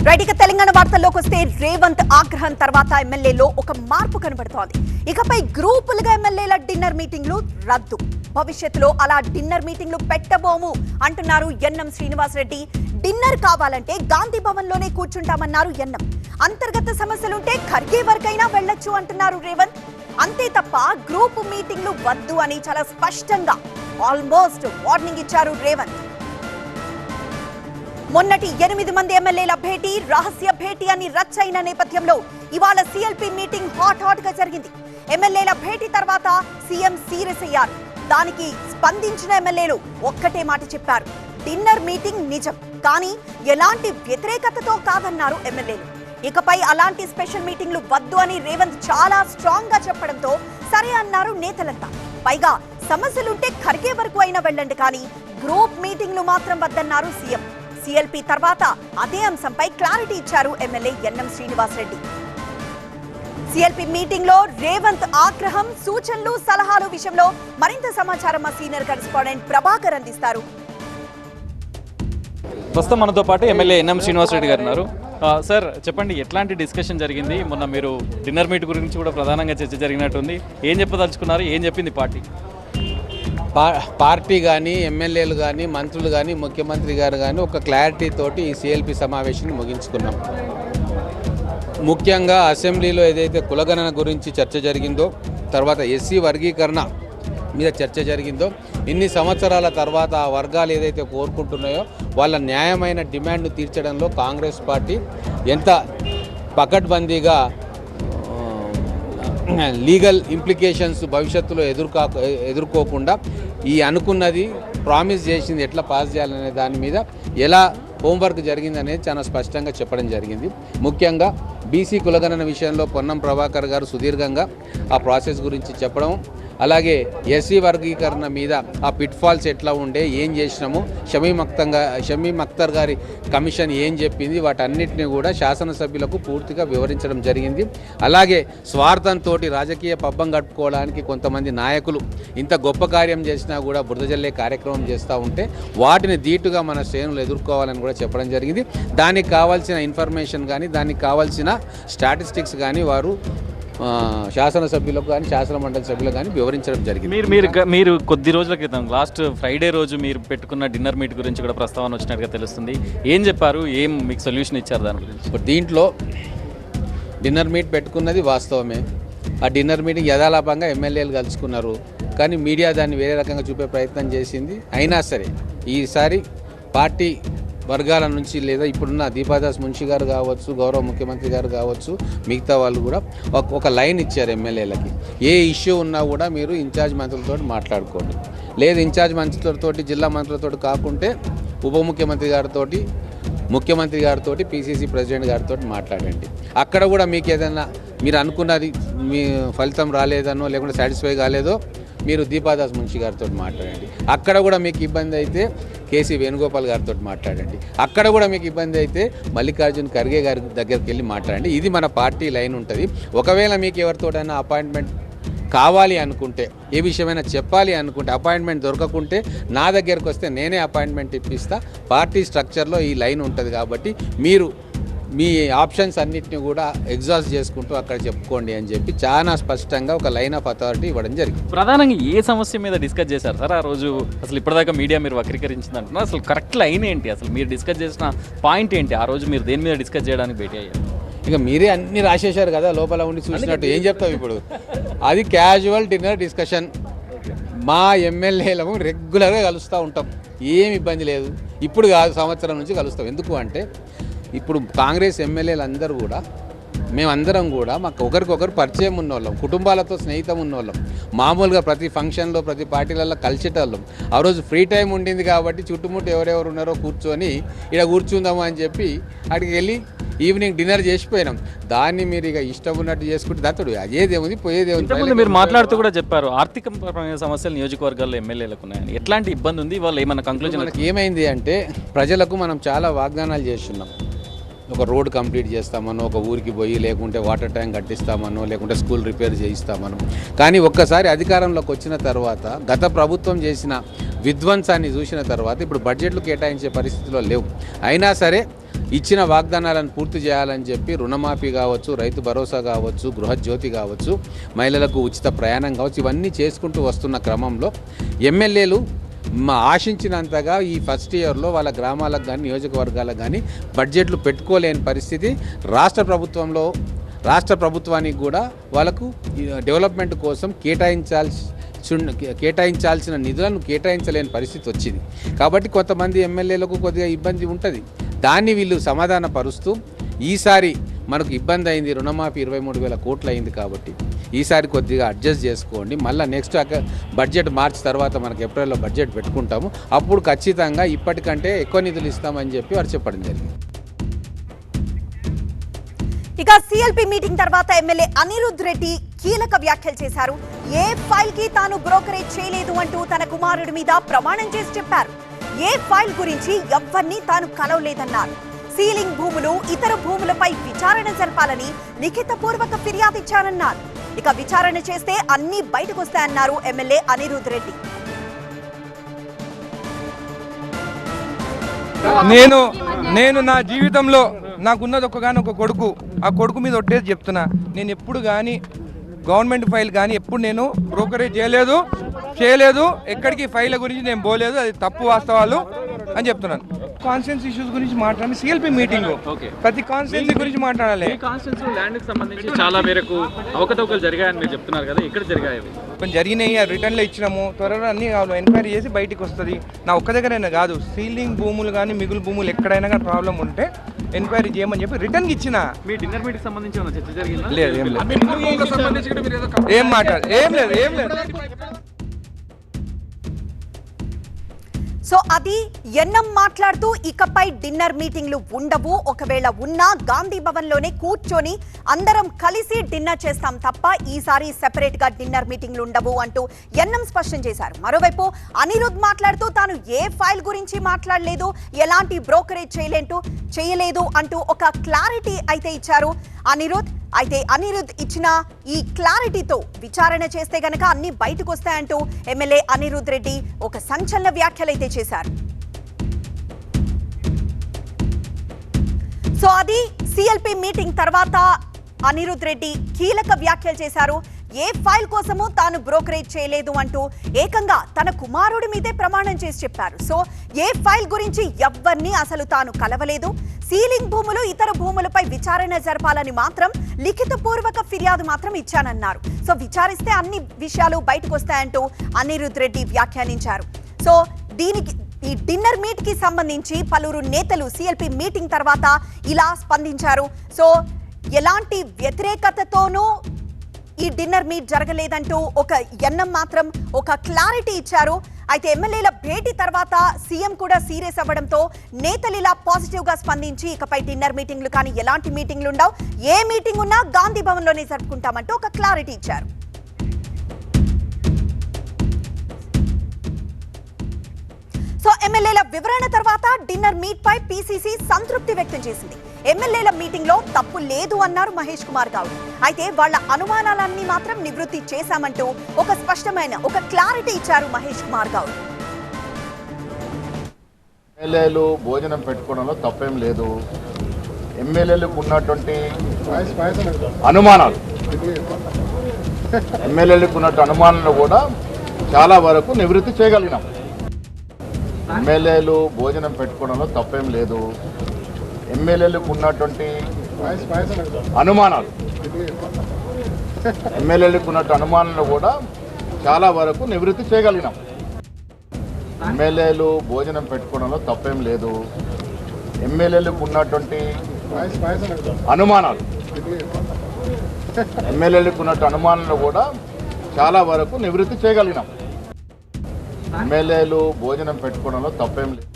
Right Telangana వార్తల్లోకి వస్తే రేవంత్ ఆగ్రహం తర్వాత ఎమ్మెల్యేలో ఒక మార్పు కనబడుతోంది. ఇకపై గ్రూపులుగా ఎమ్మెల్యేల డిన్నర్ మీటింగ్లు రద్దు. భవిష్యత్తులో అలా డిన్నర్ మీటింగ్లు పెట్టబోము అంటున్నారు ఎన్ఎం శ్రీనివాసరెడ్డి. డిన్నర్ కావాలంటే గాంధీ భవన్ లోనే కూర్చుంటామన్నారు ఎన్ఎం. అంతర్గత సమస్యలుంటే ఖర్గే వరకైనా వెళ్లొచ్చు అంటున్నారు రేవంత్. అంతే తప్ప గ్రూప్ మీటింగ్లు వద్దు అని చాలా స్పష్టంగా ఆల్మోస్ట్ వార్నింగ్ ఇచ్చారు రేవంత్. మొన్నటి 8 మంది ఎమ్మెల్యేల భేటీ రహస్య భేటీ అని రచ్చైన నేపథ్యంలో ఇవాళ సిఎల్పి మీటింగ్ హాట్ గా జరిగింది. ఎమ్మెల్యేల భేటీ తర్వాత సీఎం సీరియస్ అయ్యారు. దానికి స్పందించిన ఎమ్మెల్యేలు ఒక్కటే మాట చెప్పారు, డిన్నర్ మీటింగ్ నిజం, కానీ ఎలాంటి వ్యతిరేకతతో కాదన్నారు ఎమ్మెల్యేలు. ఇకపై అలాంటి స్పెషల్ మీటింగ్లు వద్దు అని రేవంత్ చాలా స్ట్రాంగ్ గా చెప్పడంతో సరే అన్నారు నేతలంతా. పైగా సమస్యలుంటే ఖర్గే వరకు అయినా వెళ్ళండి, కానీ గ్రూప్ మీటింగ్లు మాత్రం వద్దన్నారు సీఎం. సిఎల్పి తర్వాత అదే అంశంపై క్లారిటీ ఇచ్చారు MLA NM Srinivasa Reddy. CLP meeting లో రేవంత్ ఆగ్రహం, సూచనలు, సలహాలు విషయంలో మరింత సమాచారం మా సీనియర్ కరెస్పాండెంట్ ప్రభాకర్ అందిస్తారు. ప్రస్తుతం మనతో పాటు ఎమ్మెల్యే ఎన్ఎం శ్రీనివాసరెడ్డి గారు ఉన్నారు. సార్ చెప్పండి, ఎట్లాంటి డిస్కషన్ జరిగింది? మొన్న మీరు డిన్నర్ మీట్ గురించి కూడా ప్రధానంగా చర్చ జరిగినట్టుంది. ఏం చెప్పదలుచుకున్నారు? ఏం చెప్పింది పార్టీ? పార్టీ కానీ ఎమ్మెల్యేలు కానీ మంత్రులు కానీ ముఖ్యమంత్రి గారు కానీ ఒక క్లారిటీ తోటి ఈ సిఎల్పి సమావేశాన్ని ముగించుకున్నాం. ముఖ్యంగా అసెంబ్లీలో ఏదైతే కులగణన గురించి చర్చ జరిగిందో, తర్వాత ఎస్సీ వర్గీకరణ మీద చర్చ జరిగిందో, ఇన్ని సంవత్సరాల తర్వాత ఆ వర్గాలు ఏదైతే కోరుకుంటున్నాయో వాళ్ళ న్యాయమైన డిమాండ్ను తీర్చడంలో కాంగ్రెస్ పార్టీ ఎంత పకడ్బందీగా లీగల్ ఇంప్లికేషన్స్ భవిష్యత్తులో ఎదుర్కోకుండా ఈ అనుకున్నది ప్రామిస్ చేసింది ఎట్లా పాస్ చేయాలనే దాని మీద ఎలా హోంవర్క్ జరిగింది అనేది చాలా స్పష్టంగా చెప్పడం జరిగింది. ముఖ్యంగా బీసీ కులగణన విషయంలో పొన్నం ప్రభాకర్ గారు సుదీర్ఘంగా ఆ ప్రాసెస్ గురించి చెప్పడం, అలాగే ఎస్సీ వర్గీకరణ మీద ఆ పిట్ ఫాల్స్ ఎట్లా ఉండే, ఏం చేసినాము, షమీమ్ అఖ్తర్ గారి కమిషన్ ఏం చెప్పింది, వాటన్నిటిని కూడా శాసనసభ్యులకు పూర్తిగా వివరించడం జరిగింది. అలాగే స్వార్థంతో రాజకీయ పబ్బం గడుపుకోవడానికి కొంతమంది నాయకులు ఇంత గొప్ప కార్యం చేసినా కూడా బురదజల్లే కార్యక్రమం చేస్తూ ఉంటే వాటిని ధీటుగా మన శ్రేణులు ఎదుర్కోవాలని కూడా చెప్పడం జరిగింది. దానికి కావాల్సిన ఇన్ఫర్మేషన్ కానీ దానికి కావాల్సిన స్టాటిస్టిక్స్ కానీ వారు శాసనసభ్యులకు కానీ శాసన మండలి సభ్యులకు కానీ వివరించడం జరిగింది. మీరు కొద్ది రోజుల క్రితం లాస్ట్ ఫ్రైడే రోజు మీరు పెట్టుకున్న డిన్నర్ మీట్ గురించి కూడా ప్రస్తావన వచ్చినట్టుగా తెలుస్తుంది. ఏం చెప్పారు? ఏం మీకు సొల్యూషన్ ఇచ్చారు దాని గురించి? దీంట్లో డిన్నర్ మీట్ పెట్టుకున్నది వాస్తవమే. ఆ డిన్నర్ మీటింగ్ యథాలాపంగా ఎమ్మెల్యేలు కలుసుకున్నారు, కానీ మీడియా దాన్ని వేరే రకంగా చూపే ప్రయత్నం చేసింది. అయినా సరే ఈసారి పార్టీ వర్గాల నుంచి లేదా ఇప్పుడున్న దీపాదాస్ మున్షి గారు కావచ్చు, గౌరవ ముఖ్యమంత్రి గారు కావచ్చు, మిగతా వాళ్ళు కూడా ఒక లైన్ ఇచ్చారు ఎమ్మెల్యేలకి. ఏ ఇష్యూ ఉన్నా కూడా మీరు ఇన్ఛార్జ్ మంత్రులతో మాట్లాడుకోండి, లేదు ఇన్ఛార్జ్ మంత్రులతో జిల్లా మంత్రులతో కాకుంటే ఉప ముఖ్యమంత్రి గారితో, ముఖ్యమంత్రి గారితో, పిసిసి ప్రెసిడెంట్ గారితో మాట్లాడండి. అక్కడ కూడా మీకు ఏదైనా మీరు అనుకున్నది మీ ఫలితం రాలేదనో లేకుంటే సాటిస్ఫై కాలేదో మీరు దీపాదాస్ మున్షి గారితో మాట్లాడండి. అక్కడ కూడా మీకు ఇబ్బంది అయితే కేసీ వేణుగోపాల్ గారితో మాట్లాడండి. అక్కడ కూడా మీకు ఇబ్బంది అయితే మల్లికార్జున్ ఖర్గే గారి దగ్గరికి వెళ్ళి మాట్లాడండి. ఇది మన పార్టీ లైన్ ఉంటుంది. ఒకవేళ మీకు ఎవరితోటైనా అపాయింట్మెంట్ కావాలి అనుకుంటే, ఏ విషయమైనా చెప్పాలి అనుకుంటే, అపాయింట్మెంట్ దొరకకుంటే నా దగ్గరకు వస్తే నేనే అపాయింట్మెంట్ ఇప్పిస్తా. పార్టీ స్ట్రక్చర్లో ఈ లైన్ ఉంటుంది కాబట్టి మీరు మీ ఆప్షన్స్ అన్నిటిని కూడా ఎగ్జాస్ట్ చేసుకుంటూ అక్కడ చెప్పుకోండి అని చెప్పి చాలా స్పష్టంగా ఒక లైన్ ఆఫ్ అథారిటీ ఇవ్వడం జరిగింది. ప్రధానంగా ఏ సమస్య మీద డిస్కస్ చేశారు సార్ ఆ రోజు? అసలు ఇప్పటిదాకా మీడియా మీరు వక్రీకరించింది అంటున్నారు. అసలు కరెక్ట్ లైన్ ఏంటి? అసలు మీరు డిస్కస్ చేసిన పాయింట్ ఏంటి? ఆ రోజు మీరు దేని మీద డిస్కస్ చేయడానికి భేటీ అయ్యారు? ఇక మీరే అన్ని రాసేశారు కదా, లోపల ఉండి చూసినట్టు ఏం చెప్తాం ఇప్పుడు? అది క్యాజువల్ డిన్నర్ డిస్కషన్. మా ఎమ్మెల్యేలము రెగ్యులర్గా కలుస్తూ ఉంటాం, ఏం ఇబ్బంది లేదు. ఇప్పుడు కాదు, సంవత్సరం నుంచి కలుస్తాం. ఎందుకు అంటే ఇప్పుడు కాంగ్రెస్ ఎమ్మెల్యేలు అందరూ కూడా మేమందరం కూడా మాకు ఒకరికొకరు పరిచయం ఉన్నోళ్ళం, కుటుంబాలతో స్నేహితం ఉన్నోళ్ళం, మామూలుగా ప్రతి ఫంక్షన్లో ప్రతి పార్టీలలో కలిసేటోళ్ళం. ఆ రోజు ఫ్రీ టైం ఉండింది కాబట్టి చుట్టుముట్టు ఎవరెవరు ఉన్నారో కూర్చొని ఇక్కడ కూర్చుందాము అని చెప్పి అక్కడికి వెళ్ళి ఈవినింగ్ డిన్నర్ చేసిపోయినాం. దాన్ని మీరు ఇక ఇష్టం ఉన్నట్టు చేసుకుంటే దత్తడు అదేదేముంది పోయేదేముంది. మీరు మాట్లాడుతూ కూడా చెప్పారు ఆర్థిక సమస్యలు నియోజకవర్గాల్లో ఎమ్మెల్యేలకు ఉన్నాయని. ఎట్లాంటి ఇబ్బంది ఉంది? వాళ్ళు ఏమైనా కంక్లూజన్? మనకి ఏమైంది అంటే ప్రజలకు మనం చాలా వాగ్దానాలు చేస్తున్నాం. ఒక రోడ్ కంప్లీట్ చేస్తామనో, ఒక ఊరికి పోయి లేకుంటే వాటర్ ట్యాంక్ కట్టిస్తామనో, లేకుంటే స్కూల్ రిపేర్ చేయిస్తామనో. కానీ ఒక్కసారి అధికారంలోకి వచ్చిన తర్వాత గత ప్రభుత్వం చేసిన విధ్వంసాన్ని చూసిన తర్వాత ఇప్పుడు బడ్జెట్లు కేటాయించే పరిస్థితిలో లేవు. అయినా సరే ఇచ్చిన వాగ్దానాలను పూర్తి చేయాలని చెప్పి రుణమాఫీ కావచ్చు, రైతు భరోసా కావచ్చు, గృహజ్యోతి కావచ్చు, మహిళలకు ఉచిత ప్రయాణం కావచ్చు, ఇవన్నీ చేసుకుంటూ వస్తున్న క్రమంలో ఎమ్మెల్యేలు ఆశించినంతగా ఈ ఫస్ట్ ఇయర్లో వాళ్ళ గ్రామాలకు కానీ నియోజకవర్గాలకు కానీ బడ్జెట్లు పెట్టుకోలేని పరిస్థితి రాష్ట్ర ప్రభుత్వానికి కూడా వాళ్ళకు డెవలప్మెంట్ కోసం కేటాయించాల్సిన నిధులను కేటాయించలేని పరిస్థితి వచ్చింది. కాబట్టి కొంతమంది ఎమ్మెల్యేలకు కొద్దిగా ఇబ్బంది ఉంటుంది. దాన్ని వీళ్ళు సమాధాన పరుస్తూ ఈసారి మనకు ఇబ్బంది అయింది, రుణమాఫీ 23,000 కోట్లు అయింది, కాబట్టి ఈసారి కొద్దిగా అడ్జస్ట్ చేసుకోండి, మళ్ళీ నెక్స్ట్ బడ్జెట్ మార్చి తర్వాత మనకు ఏప్రిల్లో బడ్జెట్ పెట్టుకుంటాము, అప్పుడు ఖచ్చితంగా ఇప్పటికంటే ఎక్కువ నిధులు ఇస్తామని చెప్పి వారు చెప్పడం జరిగింది. ఇక సిఎల్పి మీటింగ్ తర్వాత ఎమ్మెల్యే అనిరుద్ రెడ్డి కీలక వ్యాఖ్యలు చేశారు. ఏ ఫైల్ కి తాను బ్రోకరేజ్ చేయలేదు అంటూ తన కుమారుడి మీద ప్రమాణం చేసి చెప్పారు. ఏ ఫైల్ గురించి ఎవ్వరినీ తాను కలవలేదన్నారు. సీలింగ్ భూములు, ఇతర భూములపై విచారణ జరపాలని లిఖితపూర్వక ఫిర్యాదు ఇచ్చానన్నారు. ఇక విచారణ చేస్తే అన్ని బయటకు వస్తాయన్నారు ఎమ్మెల్యే అనిరుద్ రెడ్డి. నేను నా జీవితంలో నాకున్నది ఒక కొడుకు, ఆ కొడుకు మీద ఒట్టేసి చెప్తున్నా, నేను ఎప్పుడు కానీ గవర్నమెంట్ ఫైల్ కానీ ఎప్పుడు నేను బ్రోకరేజ్ చేయలేదు, ఎక్కడికి ఫైల్ గురించి నేను పోలేదు, అది తప్పు వాస్తవాలు అని చెప్తున్నాను. కాన్స్టిట్యూన్సీ ఇష్యూస్ గురించి మాట్లాడాలి, సిఎల్పి మీటింగ్ ప్రతి కాన్స్టిట్యూన్సీ గురించి మాట్లాడాలి. ల్యాండ్కి సంబంధించి చాలా మేరకు అవకతవకలు జరిగాయని మీరు చెప్తున్నారు కదా, ఎక్కడ జరిగాయి? కొంచెం జరిగినాయి, రిటర్న్లో ఇచ్చినాము, త్వరలో అన్ని కావాలి, ఎంక్వైరీ చేసి బయటికి వస్తుంది. నా ఒక్క దగ్గరైనా కాదు, సీలింగ్ భూములు కానీ మిగులు భూములు ఎక్కడైనా కానీ ప్రాబ్లం ఉంటే ఎంక్వైరీ చేయమని చెప్పి రిటర్న్కి ఇచ్చిన. మీ డిన్నర్ మీటింగ్ సంబంధించి చర్చ జరిగిందా? లేదు, ఏం లేదు. సో అది ఎన్నం మాట్లాడుతూ ఇకపై డిన్నర్ మీటింగ్లు ఉండవు, ఒకవేళ ఉన్నా గాంధీ భవన్ లోనే కూర్చొని అందరం కలిసి డిన్నర్ చేస్తాం తప్ప ఈసారి సెపరేట్ గా డిన్నర్ మీటింగ్లు ఉండవు అంటూ ఎన్నం స్పష్టం చేశారు. మరోవైపు అనిరుద్ మాట్లాడుతూ తాను ఏ ఫైల్ గురించి మాట్లాడలేదు, ఎలాంటి బ్రోకరేజ్ చేయలేదు అంటూ ఒక క్లారిటీ అయితే ఇచ్చారు అనిరుద్. అయితే అనిరుద్ ఇచ్చిన ఈ క్లారిటీతో విచారణ చేస్తే గనక అన్ని బయటకు వస్తాయంటూ ఎమ్మెల్యే అనిరుద్ రెడ్డి ఒక సంచలన వ్యాఖ్యలైతే చేశారు. సో అది సిఎల్పి మీటింగ్ తర్వాత అనిరుద్ రెడ్డి కీలక వ్యాఖ్యలు చేశారు. ఏ ఫైల్ కోసము తాను బ్రోకరేజ్ చేయలేదు అంటూ ఏకంగా తన కుమారుడి మీదే ప్రమాణం చేసి చెప్పారు. సో ఏ ఫైల్ గురించి ఎవ్వరిని అసలు తాను కలవలేదు, సీలింగ్ భూములు, ఇతర భూములపై విచారణ జరపాలని మాత్రం లిఖితపూర్వక ఫిర్యాదు మాత్రం ఇచ్చానన్నారు. సో విచారిస్తే అన్ని విషయాలు బయటకు వస్తాయంటూ అనిరుద్ రెడ్డి వ్యాఖ్యానించారు. సో దీనికి ఈ డిన్నర్ మీట్ కి సంబంధించి పలువురు నేతలు సిఎల్పి మీటింగ్ తర్వాత ఇలా స్పందించారు. సో ఎలాంటి వ్యతిరేకతతోనూ ఈ డిన్నర్ మీట్ జరగలేదంటూ ఒక ఎన్నం మాత్రం ఒక క్లారిటీ ఇచ్చారు. అయితే ఎమ్మెల్యేల భేటీ తర్వాత సీఎం కూడా సీరియస్ అవ్వడంతో నేతలు ఇలా పాజిటివ్ గా స్పందించి ఇకపై డిన్నర్ మీటింగ్లు కానీ ఎలాంటి మీటింగ్లు ఉండవు, ఏ మీటింగ్ ఉన్నా గాంధీ భవన్ లోనే జరుపుకుంటామంటూ ఒక క్లారిటీ ఇచ్చారు. సో ఎమ్మెల్యేల వివరణ తర్వాత డిన్నర్ మీట్ పై పీసీసీ సంతృప్తి వ్యక్తం చేసింది. ఎమ్మెల్యేల మీటింగ్ లో తప్పు లేదు అన్నారు మహేష్ కుమార్ గౌడ్. అయితే వాళ్ళ అనుమానాలన్నీ మాత్రం నివృత్తి చేశామంటూ ఒక స్పష్టమైన ఒక క్లారిటీ ఇచ్చారు మహేష్ కుమార్ గౌడ్. ఎమ్మెల్యేలు భోజనం పెట్టుకోవడంలో తప్పేం లేదు. ఎమ్మెల్యేలకు ఉన్నటువంటి అనుమానాలు కూడా చాలా వరకు నివృత్తి చేయగలిగినాం. ఎమ్మెల్యేలు భోజనం పెట్టుకోవడంలో తప్పేం లేదు. ఎమ్మెల్యేలకు ఉన్నటువంటి అనుమానాలు కూడా చాలా వరకు నివృత్తి చేయగలిగినాం. ఎమ్మెల్యేలు భోజనం పెట్టుకోవడంలో తప్పేం లేదు. ఎమ్మెల్యేలకు ఉన్నటువంటి అనుమానాలు కూడా చాలా వరకు నివృత్తి చేయగలిగినాం. ఎమ్మెల్యేలు భోజనం పెట్టుకోవడంలో తప్పేం లేదు.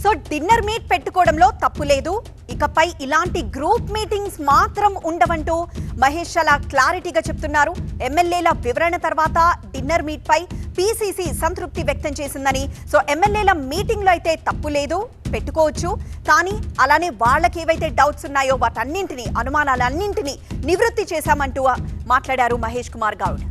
సో డిన్నర్ మీట్ పెట్టుకోవడంలో తప్పు లేదు, ఇకపై ఇలాంటి గ్రూప్ మీటింగ్స్ మాత్రం ఉండవంటూ మహేష్ అలా క్లారిటీగా చెప్తున్నారు. ఎమ్మెల్యేల వివరణ తర్వాత డిన్నర్ మీట్ పై పీసీసీ సంతృప్తి వ్యక్తం చేసిందని. సో ఎమ్మెల్యేల మీటింగ్ లో అయితే తప్పు లేదు, పెట్టుకోవచ్చు, కానీ అలానే వాళ్ళకి ఏవైతే డౌట్స్ ఉన్నాయో వాటన్నింటినీ, అనుమానాలన్నింటినీ నివృత్తి చేశామంటూ మాట్లాడారు మహేష్ కుమార్ గౌడ్.